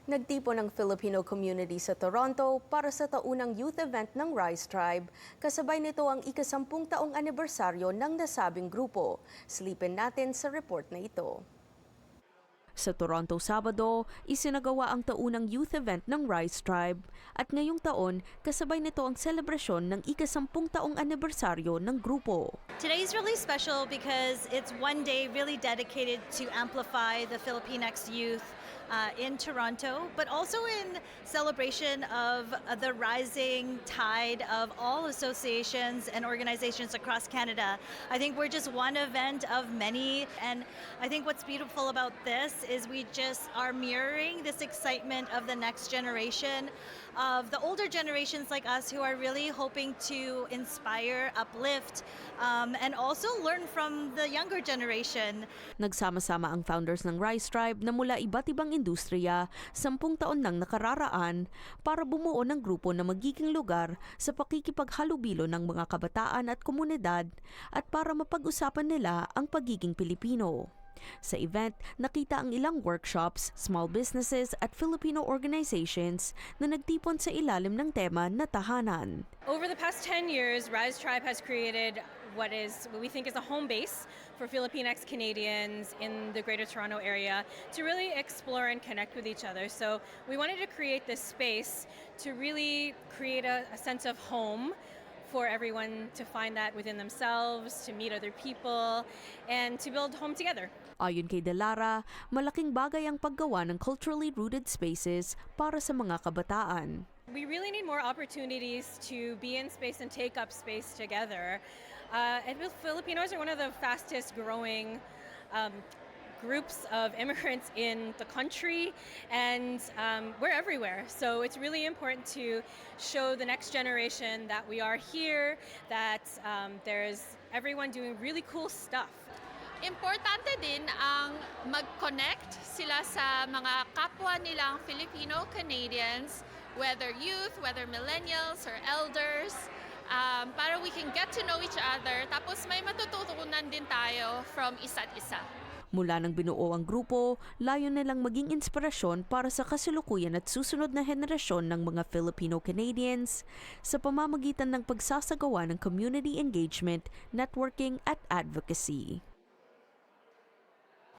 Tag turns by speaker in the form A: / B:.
A: Nagtipon ng Filipino community sa Toronto para sa taunang youth event ng Rise Tribe. Kasabay nito ang ika-10 taong anibersaryo ng nasabing grupo. Silipin natin sa report na ito. Sa Toronto Sabado, isinagawa ang taunang youth event ng Rise Tribe at ngayong taon, kasabay nito ang selebrasyon ng ika-10 taong anibersaryo ng grupo.
B: Today is really special because it's one day really dedicated to amplify the Filipinx youth in Toronto, but also in celebration of the rising tide of all associations and organizations across Canada. I think we're just one event of many, and I think what's beautiful about this is we just are mirroring this excitement of the next generation, of the older generations like us who are really hoping to inspire, uplift, and also learn from the younger generation.
A: Nagsama-sama ang founders ng Rise Tribe na mula iba't ibang industriya 10 taon nang nakararaan para bumuo ng grupo na magiging lugar sa pakikipaghalubilo ng mga kabataan at komunidad at para mapag-usapan nila ang pagiging Pilipino. Sa event, nakita ang ilang workshops, small businesses at Filipino organizations na nagtipon sa ilalim ng tema na tahanan.
C: Over the past 10 years, Rise Tribe has created what we think is a home base for Filipinx Canadians in the Greater Toronto area to really explore and connect with each other. So we wanted to create this space to really create a sense of home for everyone to find that within themselves, to meet other people, and to build home together.
A: Ayon kay Delara, malaking bagay ang paggawa ng culturally rooted spaces para sa mga kabataan.
C: We really need more opportunities to be in space and take up space together. And Filipinos are one of the fastest growing groups of immigrants in the country, and we're everywhere. So it's really important to show the next generation that we are here, that there's everyone doing really cool stuff.
D: Importante din ang mag-connect sila sa mga kapwa nilang Filipino-Canadians, whether youth, whether millennials or elders, para we can get to know each other, tapos may matututunan din tayo from isa't isa.
A: Mula nang binuo ang grupo, layon nilang maging inspirasyon para sa kasalukuyan at susunod na henerasyon ng mga Filipino-Canadians sa pamamagitan ng pagsasagawa ng community engagement, networking at advocacy.